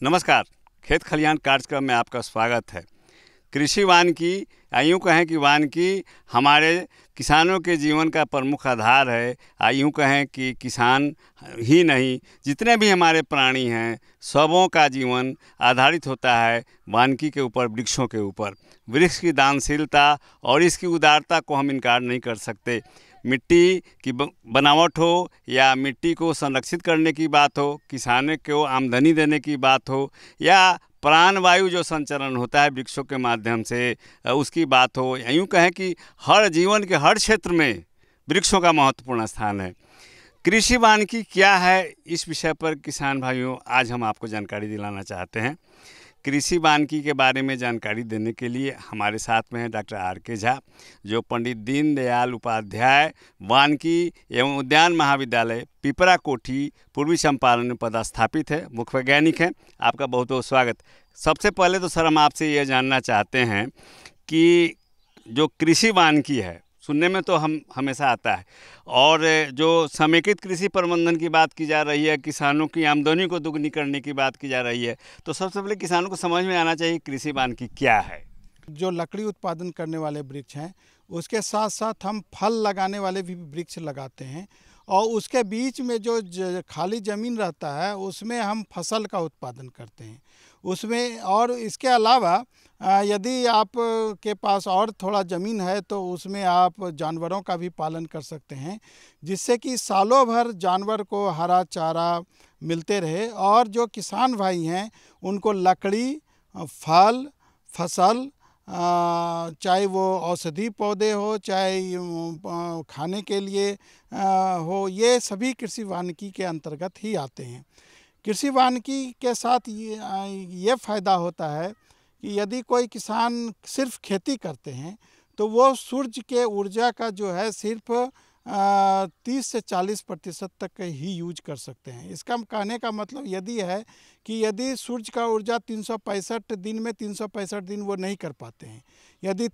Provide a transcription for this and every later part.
नमस्कार, खेत खलिहान कार्यक्रम में आपका स्वागत है। कृषि वानिकी यूँ कहें कि वानिकी हमारे किसानों के जीवन का प्रमुख आधार है। यूँ कहें कि किसान ही नहीं, जितने भी हमारे प्राणी हैं सबों का जीवन आधारित होता है वानिकी के ऊपर, वृक्षों के ऊपर। वृक्ष की दानशीलता और इसकी उदारता को हम इनकार नहीं कर सकते। मिट्टी की बनावट हो या मिट्टी को संरक्षित करने की बात हो, किसानों को आमदनी देने की बात हो, या प्राणवायु जो संचरण होता है वृक्षों के माध्यम से उसकी बात हो, यूँ कहें कि हर जीवन के हर क्षेत्र में वृक्षों का महत्वपूर्ण स्थान है। कृषि वानिकी क्या है, इस विषय पर किसान भाइयों आज हम आपको जानकारी दिलाना चाहते हैं। कृषि वानिकी के बारे में जानकारी देने के लिए हमारे साथ में हैं डॉक्टर आर.के. झा, जो पंडित दीनदयाल उपाध्याय वानिकी एवं उद्यान महाविद्यालय पिपरा कोठी पूर्वी चंपारण में पदस्थापित है, मुख्य वैज्ञानिक हैं। आपका बहुत बहुत स्वागत। सबसे पहले तो सर हम आपसे ये जानना चाहते हैं कि जो कृषि वानिकी है, सुनने में तो हम हमेशा आता है, और जो समेकित कृषि प्रबंधन की बात की जा रही है, किसानों की आमदनी को दुगनी करने की बात की जा रही है, तो सबसे पहले किसानों को समझ में आना चाहिए कृषि वानिकी क्या है। जो लकड़ी उत्पादन करने वाले वृक्ष हैं, उसके साथ साथ हम फल लगाने वाले भी वृक्ष लगाते हैं, और उसके बीच में जो खाली ज़मीन रहता है उसमें हम फसल का उत्पादन करते हैं उसमें। और इसके अलावा यदि आप के पास और थोड़ा ज़मीन है तो उसमें आप जानवरों का भी पालन कर सकते हैं, जिससे कि सालों भर जानवर को हरा चारा मिलते रहे, और जो किसान भाई हैं उनको लकड़ी, फल, फसल, चाहे वो औषधि पौधे हो, चाहे खाने के लिए हो, ये सभी कृषि वानिकी के अंतर्गत ही आते हैं। कृषि वानिकी के साथ ये फ़ायदा होता है कि यदि कोई किसान सिर्फ खेती करते हैं तो वो सूर्य के ऊर्जा का जो है सिर्फ 30 से 40% तक ही यूज कर सकते हैं। इसका कहने का मतलब यदि है कि यदि सूर्य का ऊर्जा 365 दिन में 365 दिन वो नहीं कर पाते हैं, यदि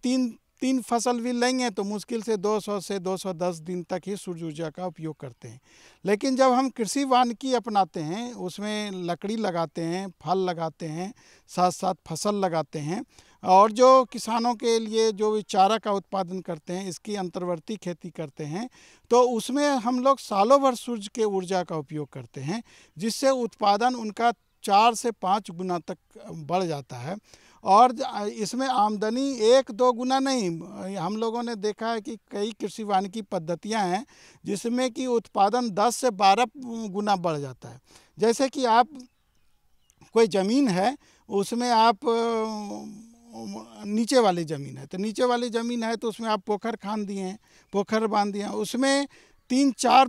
तीन फसल भी लेंगे तो मुश्किल से 200 से 210 दिन तक ही सूर्य ऊर्जा का उपयोग करते हैं। लेकिन जब हम कृषि वानिकी अपनाते हैं, उसमें लकड़ी लगाते हैं, फल लगाते हैं, साथ साथ फसल लगाते हैं, और जो किसानों के लिए जो चारा का उत्पादन करते हैं, इसकी अंतर्वर्ती खेती करते हैं, तो उसमें हम लोग सालों भर सूर्य के ऊर्जा का उपयोग करते हैं, जिससे उत्पादन उनका 4 से 5 गुना तक बढ़ जाता है। और इसमें आमदनी 1-2 गुना नहीं, हम लोगों ने देखा है कि कई कृषि वानिकी पद्धतियां हैं जिसमें कि उत्पादन 10 से 12 गुना बढ़ जाता है। जैसे कि आप कोई ज़मीन है, उसमें आप नीचे वाली ज़मीन है, तो नीचे वाली ज़मीन है तो उसमें आप पोखर खान दिए हैं, पोखर बांध दिए हैं, उसमें 3-4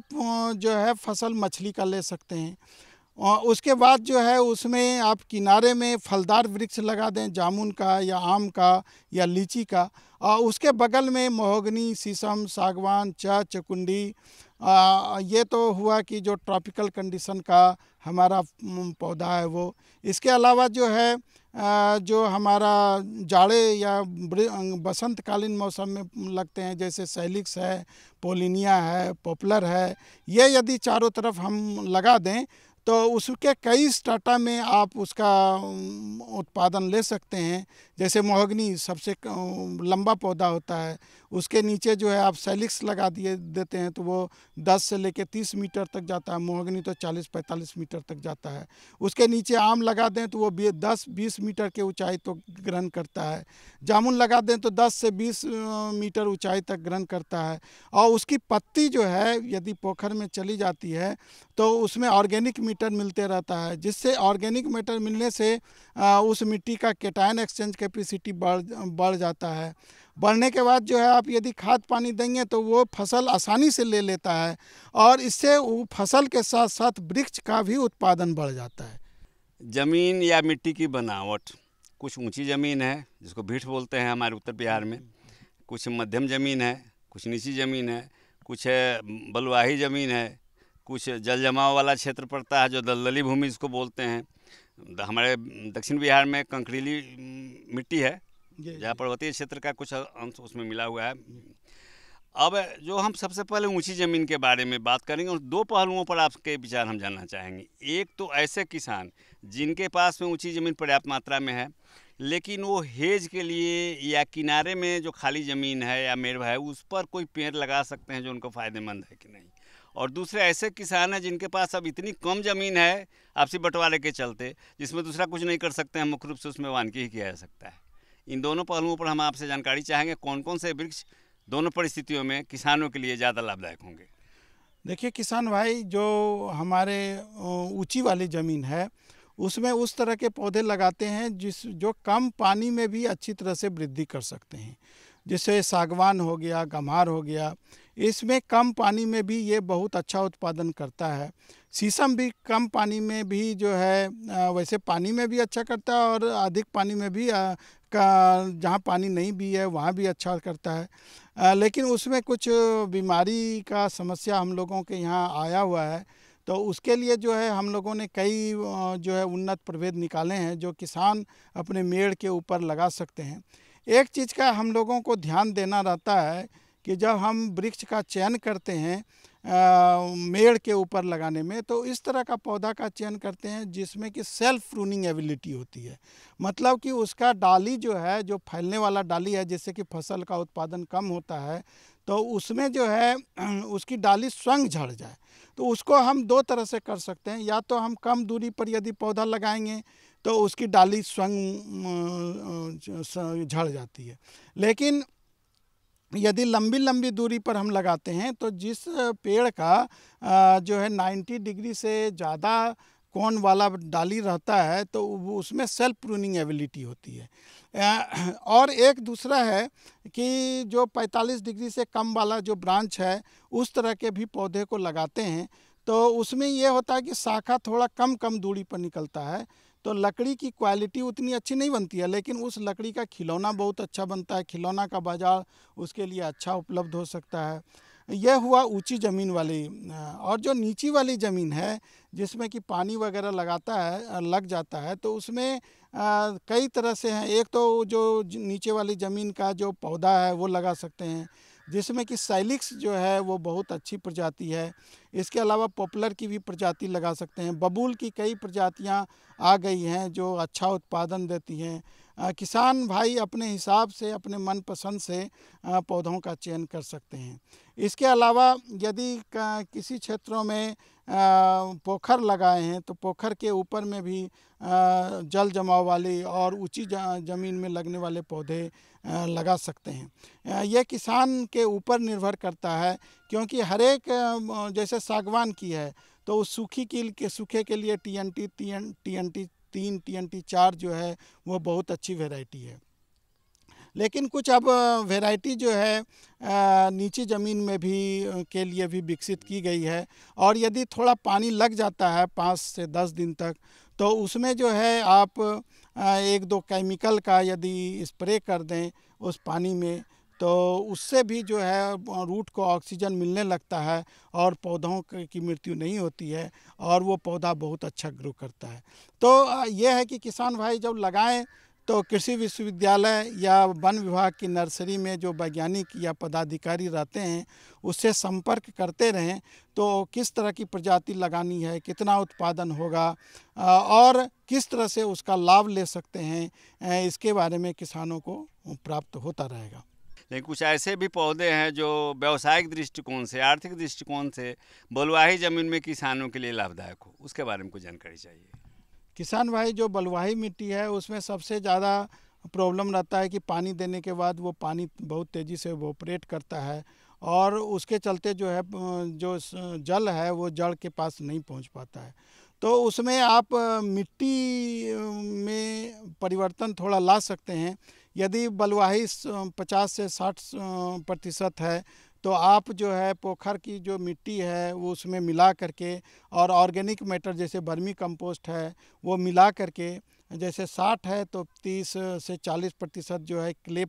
जो है फसल मछली का ले सकते हैं। और उसके बाद जो है उसमें आप किनारे में फलदार वृक्ष लगा दें, जामुन का या आम का या लीची का, और उसके बगल में महोगनी, शीशम, सागवान, चकुंडी, ये तो हुआ कि जो ट्रॉपिकल कंडीशन का हमारा पौधा है वो। इसके अलावा जो है जो हमारा जाड़े या बसंतकालीन मौसम में लगते हैं, जैसे सैलिक्स है, पोलिनिया है, पॉपुलर है, ये यदि चारों तरफ हम लगा दें तो उसके कई स्टार्टा में आप उसका उत्पादन ले सकते हैं। जैसे महोगनी सबसे लंबा पौधा होता है, उसके नीचे जो है आप सैलिक्स लगा देते हैं तो वो 10 से लेकर 30 मीटर तक जाता है। मोहगनी तो 40-45 मीटर तक जाता है। उसके नीचे आम लगा दें तो वो 10-20 मीटर के ऊंचाई तो ग्रहण करता है। जामुन लगा दें तो 10 से 20 मीटर ऊंचाई तक ग्रहण करता है। और उसकी पत्ती जो है यदि पोखर में चली जाती है तो उसमें ऑर्गेनिक मैटर मिलते रहता है, जिससे ऑर्गेनिक मैटर मिलने से उस मिट्टी का कैटायन एक्सचेंज कैपेसिटी बढ़ जाता है। बढ़ने के बाद जो है आप यदि खाद पानी देंगे तो वो फसल आसानी से ले लेता है और इससे वो फसल के साथ साथ वृक्ष का भी उत्पादन बढ़ जाता है। ज़मीन या मिट्टी की बनावट, कुछ ऊंची ज़मीन है जिसको भीठ बोलते हैं हमारे उत्तर बिहार में, कुछ मध्यम ज़मीन है, कुछ नीची ज़मीन है, कुछ बलुआही ज़मीन है, कुछ जल जमाव वाला क्षेत्र पड़ता है जो दलदली भूमि जिसको बोलते हैं। हमारे दक्षिण बिहार में कंकरीली मिट्टी है जहाँ पर्वतीय क्षेत्र का कुछ अंश उसमें मिला हुआ है। अब जो हम सबसे पहले ऊंची ज़मीन के बारे में बात करेंगे और दो पहलुओं पर आपके विचार हम जानना चाहेंगे। एक तो ऐसे किसान जिनके पास में ऊंची ज़मीन पर्याप्त मात्रा में है लेकिन वो हेज के लिए या किनारे में जो खाली ज़मीन है या मेड़ है उस पर कोई पेड़ लगा सकते हैं जो उनको फ़ायदेमंद है कि नहीं। और दूसरे ऐसे किसान हैं जिनके पास अब इतनी कम ज़मीन है आपसी बंटवारे के चलते जिसमें दूसरा कुछ नहीं कर सकते हैं, मुख्य रूप से उसमें वानिकी ही किया जा सकता है। इन दोनों पहलुओं पर हम आपसे जानकारी चाहेंगे, कौन कौन से वृक्ष दोनों परिस्थितियों में किसानों के लिए ज़्यादा लाभदायक होंगे। देखिए किसान भाई, जो हमारे ऊंची वाली ज़मीन है उसमें उस तरह के पौधे लगाते हैं जो कम पानी में भी अच्छी तरह से वृद्धि कर सकते हैं। जैसे सागवान हो गया, गम्हार हो गया, इसमें कम पानी में भी ये बहुत अच्छा उत्पादन करता है। शीशम भी कम पानी में भी जो है वैसे पानी में भी अच्छा करता है और अधिक पानी में भी जहाँ पानी नहीं भी है वहाँ भी अच्छा करता है। लेकिन उसमें कुछ बीमारी का समस्या हम लोगों के यहाँ आया हुआ है, तो उसके लिए जो है हम लोगों ने कई जो है उन्नत प्रभेद निकाले हैं जो किसान अपने मेड़ के ऊपर लगा सकते हैं। एक चीज़ का हम लोगों को ध्यान देना रहता है कि जब हम वृक्ष का चयन करते हैं मेड़ के ऊपर लगाने में, तो इस तरह का पौधा का चयन करते हैं जिसमें कि सेल्फ प्रूनिंग एबिलिटी होती है। मतलब कि उसका डाली जो है, जो फैलने वाला डाली है, जिससे कि फसल का उत्पादन कम होता है, तो उसमें जो है उसकी डाली स्वयं झड़ जाए। तो उसको हम दो तरह से कर सकते हैं। या तो हम कम दूरी पर यदि पौधा लगाएंगे तो उसकी डाली स्वयं झड़ जाती है। लेकिन यदि लंबी लंबी दूरी पर हम लगाते हैं तो जिस पेड़ का जो है 90 डिग्री से ज़्यादा कोण वाला डाली रहता है तो उसमें सेल्फ प्रूनिंग एबिलिटी होती है। और एक दूसरा है कि जो 45 डिग्री से कम वाला जो ब्रांच है उस तरह के भी पौधे को लगाते हैं तो उसमें ये होता है कि शाखा थोड़ा कम दूरी पर निकलता है, तो लकड़ी की क्वालिटी उतनी अच्छी नहीं बनती है, लेकिन उस लकड़ी का खिलौना बहुत अच्छा बनता है। खिलौना का बाज़ार उसके लिए अच्छा उपलब्ध हो सकता है। यह हुआ ऊंची ज़मीन वाली। और जो नीची वाली ज़मीन है जिसमें कि पानी वगैरह लग जाता है, तो उसमें कई तरह से हैं। एक तो जो नीचे वाली ज़मीन का जो पौधा है वो लगा सकते हैं जिसमें कि साइलिक्स जो है वो बहुत अच्छी प्रजाति है। इसके अलावा पॉपुलर की भी प्रजाति लगा सकते हैं। बबूल की कई प्रजातियां आ गई हैं जो अच्छा उत्पादन देती हैं। किसान भाई अपने हिसाब से अपने मनपसंद से पौधों का चयन कर सकते हैं। इसके अलावा यदि किसी क्षेत्रों में पोखर लगाए हैं तो पोखर के ऊपर में भी जल जमाव वाली और ऊंची ज़मीन में लगने वाले पौधे लगा सकते हैं। यह किसान के ऊपर निर्भर करता है, क्योंकि हर एक जैसे सागवान की है तो उस सूखे के लिए TNT 3, TNT 4 जो है वो बहुत अच्छी वैरायटी है। लेकिन कुछ अब वैरायटी जो है नीची ज़मीन में भी के लिए भी विकसित की गई है, और यदि थोड़ा पानी लग जाता है 5 से 10 दिन तक तो उसमें जो है आप 1-2 केमिकल का यदि स्प्रे कर दें उस पानी में तो उससे भी जो है रूट को ऑक्सीजन मिलने लगता है और पौधों की मृत्यु नहीं होती है और वो पौधा बहुत अच्छा ग्रो करता है। तो ये है कि किसान भाई जब लगाएं तो कृषि विश्वविद्यालय या वन विभाग की नर्सरी में जो वैज्ञानिक या पदाधिकारी रहते हैं उससे संपर्क करते रहें, तो किस तरह की प्रजाति लगानी है, कितना उत्पादन होगा और किस तरह से उसका लाभ ले सकते हैं, इसके बारे में किसानों को प्राप्त होता रहेगा। लेकिन कुछ ऐसे भी पौधे हैं जो व्यावसायिक दृष्टिकोण से, आर्थिक दृष्टिकोण से बलुआही ज़मीन में किसानों के लिए लाभदायक हो, उसके बारे में कुछ जानकारी चाहिए। किसान भाई, जो बलुआही मिट्टी है उसमें सबसे ज़्यादा प्रॉब्लम रहता है कि पानी देने के बाद वो पानी बहुत तेज़ी से इवोपरेट करता है और उसके चलते जो है जल है वो जड़ के पास नहीं पहुंच पाता है। तो उसमें आप मिट्टी में परिवर्तन थोड़ा ला सकते हैं। यदि बलुआही 50 से 60% है तो आप जो है पोखर की जो मिट्टी है वो उसमें मिला करके और ऑर्गेनिक मैटर जैसे वर्मी कंपोस्ट है वो मिला करके, जैसे 60 है तो 30 से 40% जो है क्ले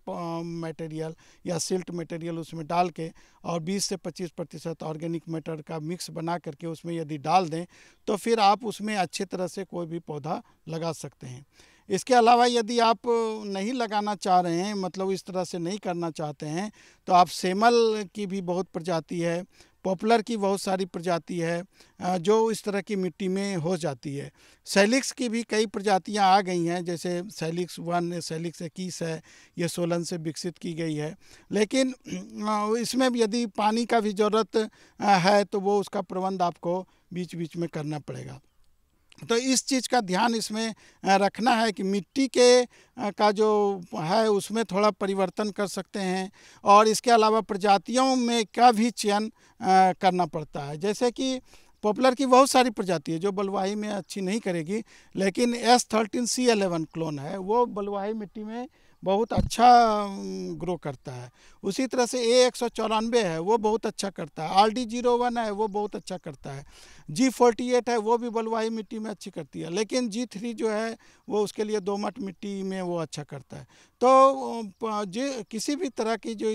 मटेरियल या सिल्ट मटेरियल उसमें डाल के और 20 से 25% ऑर्गेनिक मैटर का मिक्स बना करके उसमें यदि डाल दें तो फिर आप उसमें अच्छे तरह से कोई भी पौधा लगा सकते हैं। इसके अलावा यदि आप नहीं लगाना चाह रहे हैं, मतलब इस तरह से नहीं करना चाहते हैं, तो आप सेमल की भी बहुत प्रजाति है, पॉपुलर की बहुत सारी प्रजाति है जो इस तरह की मिट्टी में हो जाती है। सैलिक्स की भी कई प्रजातियां आ गई हैं, जैसे सैलिक्स 1, सैलिक्स 21 है, ये सोलन से विकसित की गई है। लेकिन इसमें यदि पानी का भी ज़रूरत है तो वो उसका प्रबंध आपको बीच बीच में करना पड़ेगा। तो इस चीज़ का ध्यान इसमें रखना है कि मिट्टी के का जो है उसमें थोड़ा परिवर्तन कर सकते हैं और इसके अलावा प्रजातियों में का भी चयन करना पड़ता है। जैसे कि पॉपुलर की बहुत सारी प्रजाति है जो बलुआही में अच्छी नहीं करेगी, लेकिन S13C11 क्लोन है वो बलुआही मिट्टी में बहुत अच्छा ग्रो करता है। उसी तरह से A194 है वो बहुत अच्छा करता है, RD01 है वो बहुत अच्छा करता है, G48 है वो भी बलुआही मिट्टी में अच्छी करती है, लेकिन G3 जो है वो उसके लिए दोमट मिट्टी में वो अच्छा करता है। तो जो किसी भी तरह की जो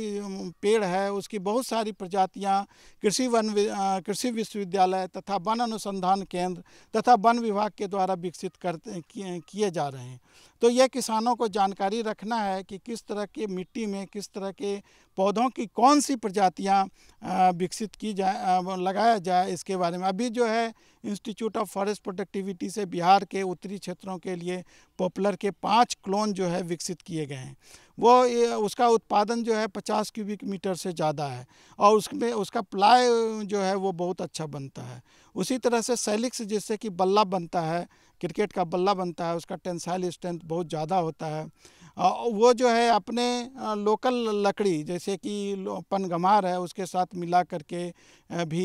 पेड़ है उसकी बहुत सारी प्रजातियां कृषि विश्वविद्यालय तथा वन अनुसंधान केंद्र तथा वन विभाग के द्वारा विकसित किए जा रहे हैं। तो यह किसानों को जानकारी रखना है कि किस तरह के मिट्टी में किस तरह के पौधों की कौन सी प्रजातियां विकसित की जाए, लगाया जाए, इसके बारे में। अभी जो है इंस्टीट्यूट ऑफ फॉरेस्ट प्रोडक्टिविटी से बिहार के उत्तरी क्षेत्रों के लिए पॉपुलर के 5 क्लोन जो है विकसित किए गए हैं। वो उसका उत्पादन जो है 50 क्यूबिक मीटर से ज़्यादा है और उसमें उसका प्लाई जो है वो बहुत अच्छा बनता है। उसी तरह से सैलिक्स जिससे कि बल्ला बनता है, क्रिकेट का बल्ला बनता है, उसका टेंसाइल स्ट्रेंथ बहुत ज़्यादा होता है। वो जो है अपने लोकल लकड़ी जैसे कि पनगमार है उसके साथ मिला करके भी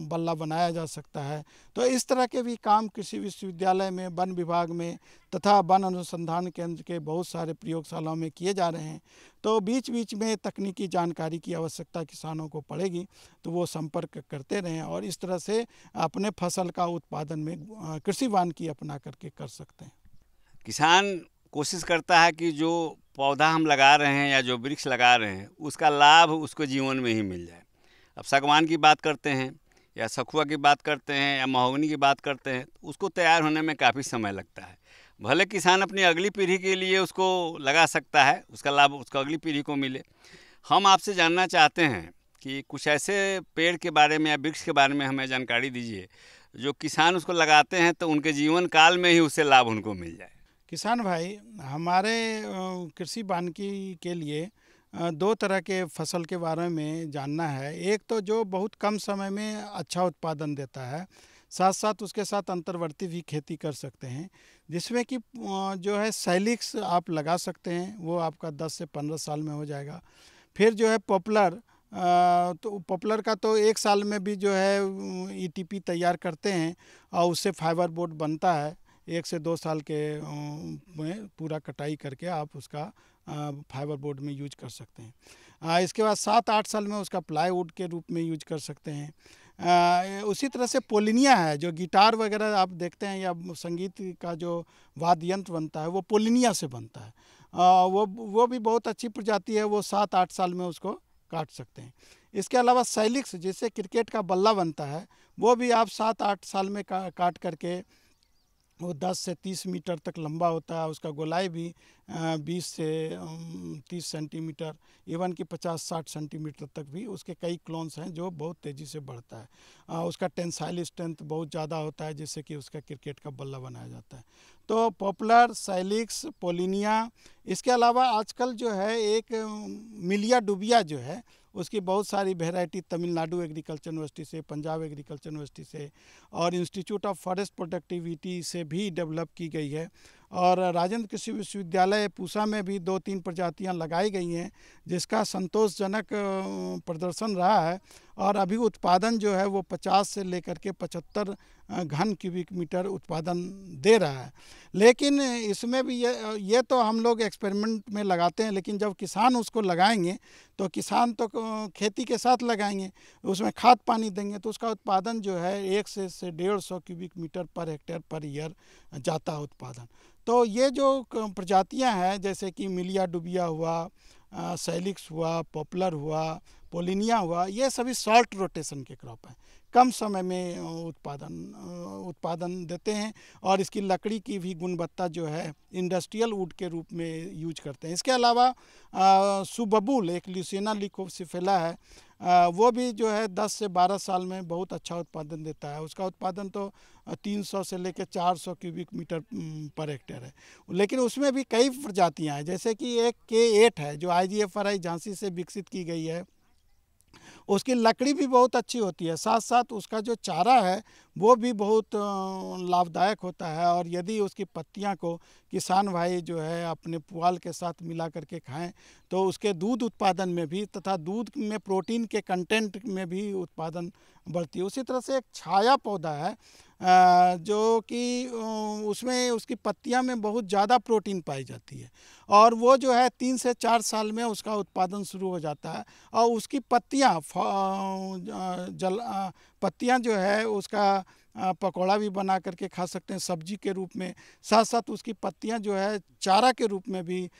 बल्ला बनाया जा सकता है। तो इस तरह के भी काम कृषि विश्वविद्यालय में, वन विभाग में तथा वन अनुसंधान केंद्र के बहुत सारे प्रयोगशालाओं में किए जा रहे हैं। तो बीच बीच में तकनीकी जानकारी की आवश्यकता किसानों को पड़ेगी तो वो संपर्क करते रहें और इस तरह से अपने फसल का उत्पादन में कृषि वानिकी अपना करके कर सकते हैं। किसान कोशिश करता है कि जो पौधा हम लगा रहे हैं या जो वृक्ष लगा रहे हैं उसका लाभ उसको जीवन में ही मिल जाए। अब सागवान की बात करते हैं या सखुआ की बात करते हैं या महोगनी की बात करते हैं, उसको तैयार होने में काफ़ी समय लगता है। भले किसान अपनी अगली पीढ़ी के लिए उसको लगा सकता है, उसका लाभ उसको अगली पीढ़ी को मिले। हम आपसे जानना चाहते हैं कि कुछ ऐसे पेड़ के बारे में या वृक्ष के बारे में हमें जानकारी दीजिए जो किसान उसको लगाते हैं तो उनके जीवन काल में ही उससे लाभ उनको मिल जाए। किसान भाई, हमारे कृषि वानिकी के लिए 2 तरह के फसल के बारे में जानना है। एक तो जो बहुत कम समय में अच्छा उत्पादन देता है, साथ साथ उसके साथ अंतर्वर्ती भी खेती कर सकते हैं, जिसमें कि जो है सैलिक्स आप लगा सकते हैं, वो आपका 10 से 15 साल में हो जाएगा। फिर जो है पॉपुलर, तो पॉपुलर का तो 1 साल में भी जो है ETP तैयार करते हैं और उससे फाइबर बोर्ड बनता है। 1 से 2 साल के में पूरा कटाई करके आप उसका फाइबर बोर्ड में यूज कर सकते हैं। इसके बाद 7-8 साल में उसका प्लाईवुड के रूप में यूज कर सकते हैं। उसी तरह से पोलिनिया है, जो गिटार वगैरह आप देखते हैं या संगीत का जो वाद्य यंत्र बनता है वो पोलिनिया से बनता है। वो भी बहुत अच्छी प्रजाति है, वो 7-8 साल में उसको काट सकते हैं। इसके अलावा सैलिक्स जिससे क्रिकेट का बल्ला बनता है वो भी आप 7-8 साल में काट करके, वो 10 से 30 मीटर तक लंबा होता है, उसका गोलाई भी 20 से 30 सेंटीमीटर, इवन कि 50-60 सेंटीमीटर तक भी उसके कई क्लोन्स हैं जो बहुत तेज़ी से बढ़ता है। उसका टेंसाइल स्ट्रेंथ बहुत ज़्यादा होता है जिससे कि उसका क्रिकेट का बल्ला बनाया जाता है। तो पॉपुलर, साइलिक्स, पोलिनिया, इसके अलावा आजकल जो है एक मिलिया डुबिया जो है उसकी बहुत सारी वेराइटी तमिलनाडु एग्रीकल्चर यूनिवर्सिटी से, पंजाब एग्रीकल्चर यूनिवर्सिटी से और इंस्टीट्यूट ऑफ फॉरेस्ट प्रोडक्टिविटी से भी डेवलप की गई है। और राजेंद्र कृषि विश्वविद्यालय पूसा में भी 2-3 प्रजातियां लगाई गई हैं जिसका संतोषजनक प्रदर्शन रहा है और अभी उत्पादन जो है वो 50 से लेकर के 75 घन क्यूबिक मीटर उत्पादन दे रहा है। लेकिन इसमें भी ये तो हम लोग एक्सपेरिमेंट में लगाते हैं, लेकिन जब किसान उसको लगाएंगे तो किसान तो खेती के साथ लगाएंगे, उसमें खाद पानी देंगे तो उसका उत्पादन जो है 1 से 150 cubic metre per hectare per year जाता है उत्पादन। तो ये जो प्रजातियां हैं जैसे कि मिलिया डुबिया हुआ, साइलिक्स हुआ, पॉपुलर हुआ, पोलिनिया हुआ, ये सभी शॉर्ट रोटेशन के क्रॉप हैं, कम समय में उत्पादन देते हैं और इसकी लकड़ी की भी गुणवत्ता जो है इंडस्ट्रियल वुड के रूप में यूज करते हैं। इसके अलावा सुबबुल एक ल्यूसिना लिकोसिफेला है, वो भी जो है 10 से 12 साल में बहुत अच्छा उत्पादन देता है। उसका उत्पादन तो 300 से लेकर 400 क्यूबिक मीटर पर हेक्टेयर है। लेकिन उसमें भी कई प्रजातियां हैं, जैसे कि एक K8 है जो IGFRI झांसी से विकसित की गई है, उसकी लकड़ी भी बहुत अच्छी होती है, साथ साथ उसका जो चारा है वो भी बहुत लाभदायक होता है। और यदि उसकी पत्तियां को किसान भाई जो है अपने पुआल के साथ मिला करके खाएं तो उसके दूध उत्पादन में भी तथा दूध में प्रोटीन के कंटेंट में भी उत्पादन बढ़ती है। उसी तरह से एक छाया पौधा है जो कि उसमें उसकी पत्तियां में बहुत ज़्यादा प्रोटीन पाई जाती है और वो जो है 3 से 4 साल में उसका उत्पादन शुरू हो जाता है और उसकी पत्तियां जो है उसका पकौड़ा भी बना करके खा सकते हैं सब्जी के रूप में। साथ साथ उसकी पत्तियां जो है चारा के रूप में भी,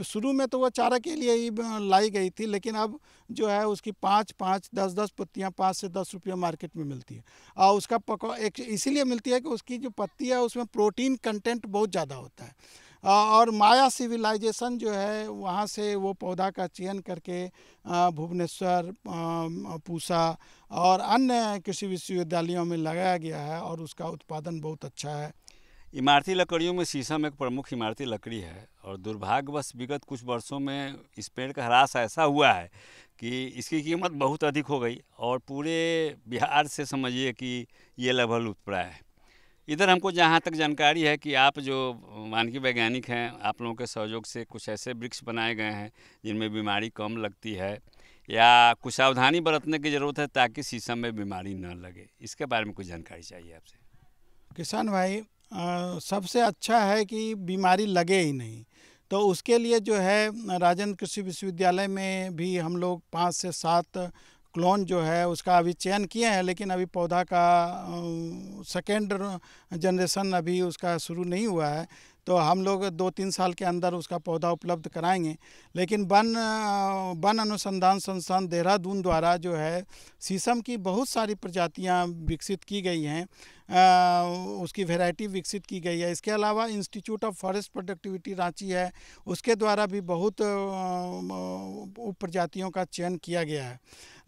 शुरू में तो वो चारा के लिए ही लाई गई थी, लेकिन अब जो है उसकी 5-5, 10-10 पत्तियां 5 से 10 रुपये मार्केट में मिलती है। और उसका एक इसीलिए मिलती है कि उसकी जो पत्ती है उसमें प्रोटीन कंटेंट बहुत ज़्यादा होता है। और माया सिविलाइजेशन जो है वहाँ से वो पौधा का चयन करके भुवनेश्वर, पूसा और अन्य कृषि विश्वविद्यालयों में लगाया गया है और उसका उत्पादन बहुत अच्छा है। इमारती लकड़ियों में शीशम एक प्रमुख इमारती लकड़ी है और दुर्भाग्यवश विगत कुछ वर्षों में इस पेड़ का ह्रास ऐसा हुआ है कि इसकी कीमत बहुत अधिक हो गई और पूरे बिहार से समझिए कि ये लगभग लुप्तप्राय है। इधर हमको जहाँ तक जानकारी है कि आप जो वानिकी वैज्ञानिक हैं, आप लोगों के सहयोग से कुछ ऐसे वृक्ष बनाए गए हैं जिनमें बीमारी कम लगती है या कुछ सावधानी बरतने की ज़रूरत है ताकि शीशम में बीमारी न लगे, इसके बारे में कुछ जानकारी चाहिए आपसे। किसान भाई, सबसे अच्छा है कि बीमारी लगे ही नहीं, तो उसके लिए जो है राजेंद्र कृषि विश्वविद्यालय में भी हम लोग 5 से 7 क्लोन जो है उसका अभी चयन किए हैं, लेकिन अभी पौधा का सेकेंड जनरेशन अभी उसका शुरू नहीं हुआ है, तो हम लोग 2-3 साल के अंदर उसका पौधा उपलब्ध कराएंगे। लेकिन वन अनुसंधान संस्थान देहरादून द्वारा जो है शीशम की बहुत सारी प्रजातियां विकसित की गई हैं, उसकी वैरायटी विकसित की गई है। इसके अलावा institute of forest productivity Ranchi है, उसके द्वारा भी बहुत प्रजातियों का चयन किया गया है।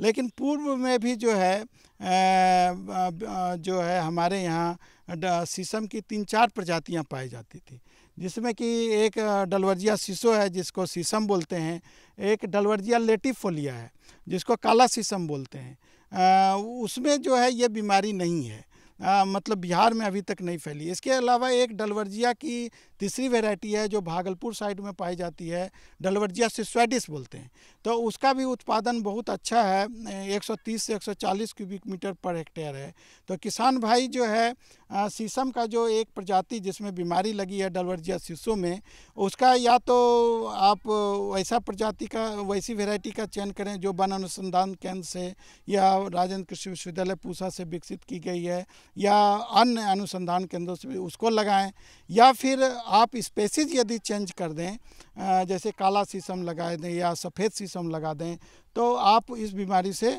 लेकिन पूर्व में भी जो है हमारे यहाँ शीशम की 3-4 प्रजातियां पाई जाती थी, जिसमें कि एक डलवर्जिया शीशो है जिसको शीशम बोलते हैं, एक डलवर्जिया लेटिफोलिया है जिसको काला शीशम बोलते हैं। उसमें जो है ये बीमारी नहीं है, मतलब बिहार में अभी तक नहीं फैली। इसके अलावा एक डलवर्जिया की तीसरी वैरायटी है जो भागलपुर साइड में पाई जाती है, डलवर्जिया सिस्वाइडिस बोलते हैं, तो उसका भी उत्पादन बहुत अच्छा है, 130 से 140 क्यूबिक मीटर पर हेक्टेयर है। तो किसान भाई जो है शीशम का जो एक प्रजाति जिसमें बीमारी लगी है डलवर्जिया शीशो में, उसका या तो आप वैसा प्रजाति का वैसी वैरायटी का चयन करें जो वन अनुसंधान केंद्र से या राजेंद्र कृषि विश्वविद्यालय पूसा से विकसित की गई है या अन्य अनुसंधान केंद्रों से उसको लगाएं, या फिर आप स्पेसीज यदि चेंज कर दें, जैसे काला शीशम लगा दें या सफ़ेद शीशम लगा दें, तो आप इस बीमारी से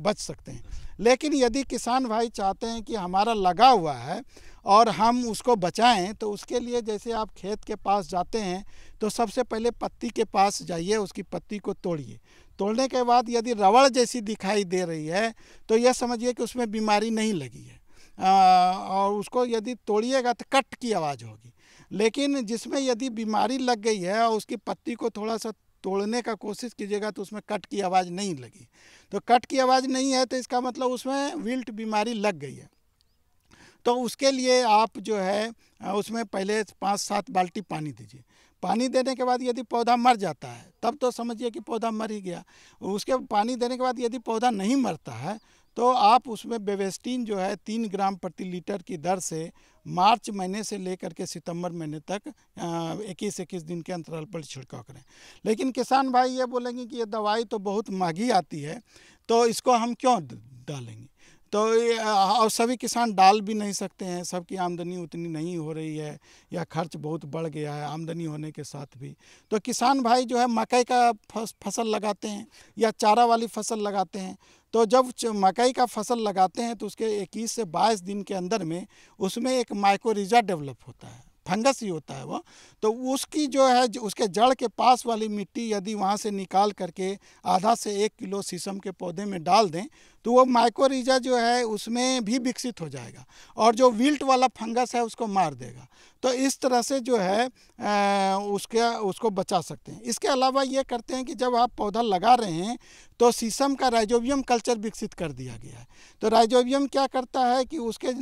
बच सकते हैं। लेकिन यदि किसान भाई चाहते हैं कि हमारा लगा हुआ है और हम उसको बचाएं, तो उसके लिए जैसे आप खेत के पास जाते हैं तो सबसे पहले पत्ती के पास जाइए, उसकी पत्ती को तोड़िए। तोड़ने के बाद यदि रबड़ जैसी दिखाई दे रही है तो यह समझिए कि उसमें बीमारी नहीं लगी है। और उसको यदि तोड़िएगा तो कट की आवाज़ होगी। लेकिन जिसमें यदि बीमारी लग गई है और उसकी पत्ती को थोड़ा सा तोड़ने का कोशिश कीजिएगा तो उसमें कट की आवाज़ नहीं लगी। तो कट की आवाज़ नहीं है तो इसका मतलब उसमें विल्ट बीमारी लग गई है। तो उसके लिए आप जो है उसमें पहले 5-7 बाल्टी पानी दीजिए। पानी देने के बाद यदि पौधा मर जाता है तब तो समझिए कि पौधा मर ही गया। उसके पानी देने के बाद यदि पौधा नहीं मरता है तो आप उसमें बेवेस्टीन जो है 3 ग्राम प्रति लीटर की दर से मार्च महीने से लेकर के सितंबर महीने तक 21-21 दिन के अंतराल पर छिड़काव करें। लेकिन किसान भाई ये बोलेंगे कि ये दवाई तो बहुत महंगी आती है, तो इसको हम क्यों डालेंगे? तो और सभी किसान डाल भी नहीं सकते हैं, सबकी आमदनी उतनी नहीं हो रही है या खर्च बहुत बढ़ गया है आमदनी होने के साथ भी। तो किसान भाई जो है मकई का फसल लगाते हैं या चारा वाली फसल लगाते हैं। तो जब मकई का फसल लगाते हैं तो उसके 21 से 22 दिन के अंदर में उसमें एक माइकोरिजा डेवलप होता है, फंगस ही होता है वो। तो उसकी जो है उसके जड़ के पास वाली मिट्टी यदि वहाँ से निकाल करके आधा से 1 किलो शीशम के पौधे में डाल दें तो वो माइकोरिजा जो है उसमें भी विकसित हो जाएगा और जो विल्ट वाला फंगस है उसको मार देगा। तो इस तरह से जो है उसको बचा सकते हैं। इसके अलावा ये करते हैं कि जब आप पौधा लगा रहे हैं तो शीशम का राइजोबियम कल्चर विकसित कर दिया गया है। तो राइजोबियम क्या करता है कि उसके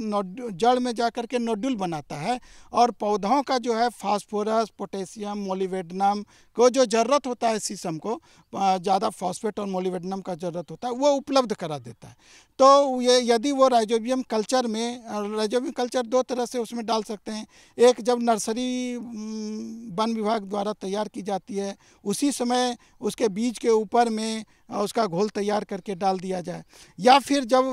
जड़ में जा कर के नोड्यूल बनाता है और पौधों का जो है फास्फोरस, पोटेशियम, मोलिबेडनम को जो ज़रूरत होता है शीशम को, ज़्यादा फॉस्फेट और मोलिबेडनम का ज़रूरत होता है, वो उपलब्ध करा देता है। तो ये यदि वो राइजोबियम कल्चर में, राइजोबियम कल्चर 2 तरह से उसमें डाल सकते हैं। एक जब नर्सरी वन विभाग द्वारा तैयार की जाती है उसी समय उसके बीज के ऊपर में उसका घोल तैयार करके डाल दिया जाए, या फिर जब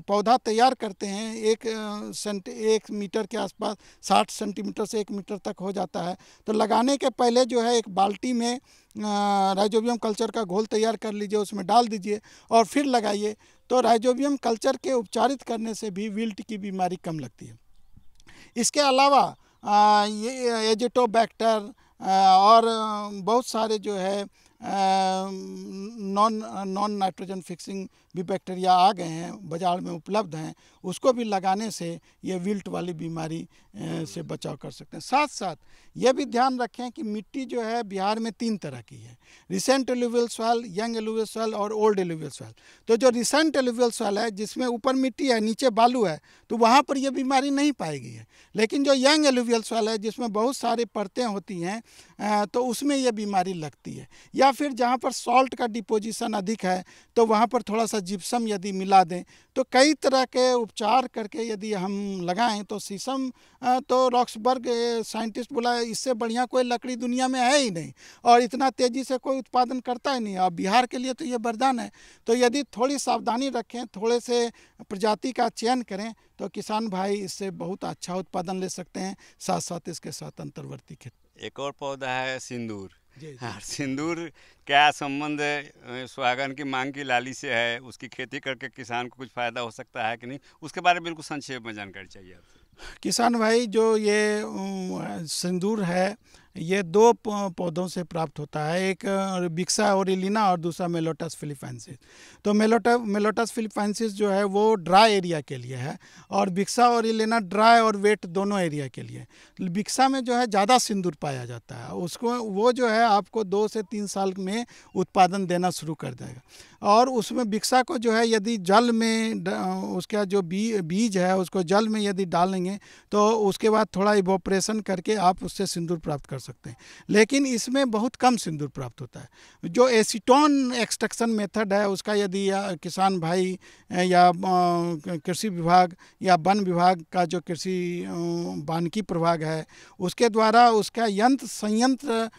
पौधा तैयार करते हैं 1 मीटर के आसपास 60 सेंटीमीटर से 1 मीटर तक हो जाता है तो लगाने के पहले जो है एक बाल्टी में राइजोबियम कल्चर का घोल तैयार कर लीजिए, उसमें डाल दीजिए और फिर लगाइए। तो राइजोबियम कल्चर के उपचारित करने से भी विल्ट की बीमारी कम लगती है। इसके अलावा ये एजिटोबैक्टर और बहुत सारे जो है नॉन नाइट्रोजन फिक्सिंग भी बैक्टीरिया आ गए हैं, बाज़ार में उपलब्ध हैं, उसको भी लगाने से ये विल्ट वाली बीमारी से बचाव कर सकते हैं। साथ साथ ये भी ध्यान रखें कि मिट्टी जो है बिहार में 3 तरह की है, recent alluvial soil, young alluvial soil और ओल्ड एलुवियल सॉइल। तो जो रिसेंट एलुवियल सॉइल है जिसमें ऊपर मिट्टी है नीचे बालू है तो वहाँ पर ये बीमारी नहीं पाएगी है। लेकिन जो यंग एलुवियल सॉइल है जिसमें बहुत सारी परतें होती हैं तो उसमें ये बीमारी लगती है। या फिर जहाँ पर सॉल्ट का डिपोजिशन अधिक है तो वहाँ पर थोड़ा सा जिप्सम यदि मिला दें तो कई तरह के उपचार करके यदि हम लगाएं तो शीशम तो रॉक्सबर्ग साइंटिस्ट बोला इससे बढ़िया कोई लकड़ी दुनिया में है ही नहीं और इतना तेज़ी से कोई उत्पादन करता ही नहीं। और बिहार के लिए तो ये वरदान है। तो यदि थोड़ी सावधानी रखें, थोड़े से प्रजाति का चयन करें तो किसान भाई इससे बहुत अच्छा उत्पादन ले सकते हैं। साथ साथ इसके साथ अंतर्वर्ती खेती। एक और पौधा है सिंदूर। जी। हाँ, सिंदूर क्या संबंध सुहागन की मांग की लाली से है? उसकी खेती करके किसान को कुछ फ़ायदा हो सकता है कि नहीं, उसके बारे में बिल्कुल संक्षेप में जानकारी चाहिए आपसे। किसान भाई जो ये सिंदूर है ये 2 पौधों से प्राप्त होता है, एक बिक्सा ओरिलिना और दूसरा मेलोटस फिलिपैंसिस। तो मेलोटस फिलिपैंसिस जो है वो ड्राई एरिया के लिए है और बिक्सा ओरिलिना ड्राई और वेट दोनों एरिया के लिए। बिक्सा में जो है ज़्यादा सिंदूर पाया जाता है, उसको वो जो है आपको 2 से 3 साल में उत्पादन देना शुरू कर देगा। और उसमें बिक्सा को जो है यदि जल में उसका जो बीज है उसको जल में यदि डालेंगे तो उसके बाद थोड़ा इवोपरेशन करके आप उससे सिंदूर प्राप्त कर सकते हैं। लेकिन इसमें बहुत कम सिंदूर प्राप्त होता है। जो एसीटोन एक्सट्रैक्शन मेथड है उसका यदि किसान भाई या कृषि विभाग या वन विभाग का जो कृषि वानिकी प्रभाग है उसके द्वारा उसका संयंत्र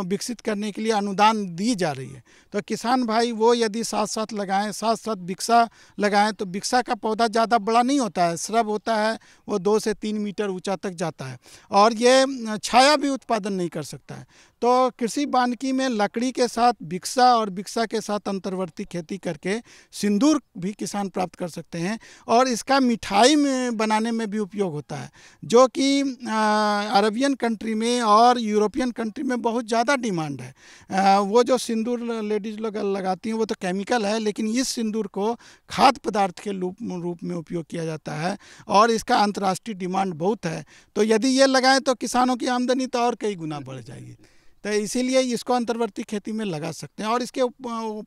विकसित करने के लिए अनुदान दी जा रही है। तो किसान भाई वो यदि साथ साथ लगाएं, साथ साथ बिक्सा लगाएं तो बिक्सा का पौधा ज़्यादा बड़ा नहीं होता है, श्रब होता है, वो 2 से 3 मीटर ऊंचा तक जाता है और ये छाया भी उत्पादन नहीं कर सकता है। तो कृषि वानिकी में लकड़ी के साथ बिक्सा और बिक्सा के साथ अंतर्वर्ती खेती करके सिंदूर भी किसान प्राप्त कर सकते हैं और इसका मिठाई में बनाने में भी उपयोग होता है, जो कि अरबियन कंट्री में और यूरोपियन कंट्री में बहुत ज़्यादा डिमांड है। वो जो सिंदूर लेडीज़ लोग लगाती हैं वो तो केमिकल है, लेकिन इस सिंदूर को खाद्य पदार्थ के रूप में उपयोग किया जाता है और इसका अंतर्राष्ट्रीय डिमांड बहुत है। तो यदि ये लगाएं तो किसानों की आमदनी तो और कई गुना बढ़ जाएगी। तो इसीलिए इसको अंतर्वर्ती खेती में लगा सकते हैं और इसके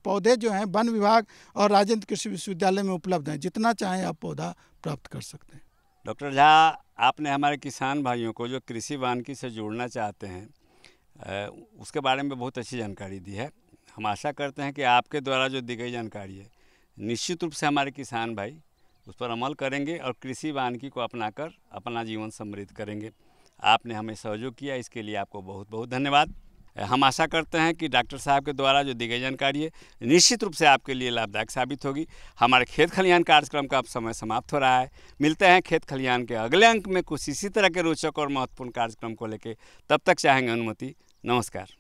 पौधे जो हैं वन विभाग और राजेंद्र कृषि विश्वविद्यालय में उपलब्ध हैं, जितना चाहें आप पौधा प्राप्त कर सकते हैं। डॉक्टर झा, आपने हमारे किसान भाइयों को जो कृषि वानिकी से जोड़ना चाहते हैं उसके बारे में बहुत अच्छी जानकारी दी है। हम आशा करते हैं कि आपके द्वारा जो दी गई जानकारी है निश्चित रूप से हमारे किसान भाई उस पर अमल करेंगे और कृषि वानिकी को अपनाकर अपना जीवन समृद्ध करेंगे। आपने हमें सहयोग किया, इसके लिए आपको बहुत बहुत धन्यवाद। हम आशा करते हैं कि डॉक्टर साहब के द्वारा जो दी गई जानकारी है निश्चित रूप से आपके लिए लाभदायक साबित होगी। हमारे खेत खलिहान कार्यक्रम का अब समय समाप्त हो रहा है। मिलते हैं खेत खलिहान के अगले अंक में कुछ इसी तरह के रोचक और महत्वपूर्ण कार्यक्रम को लेकर। तब तक चाहेंगे अनुमति। नमस्कार।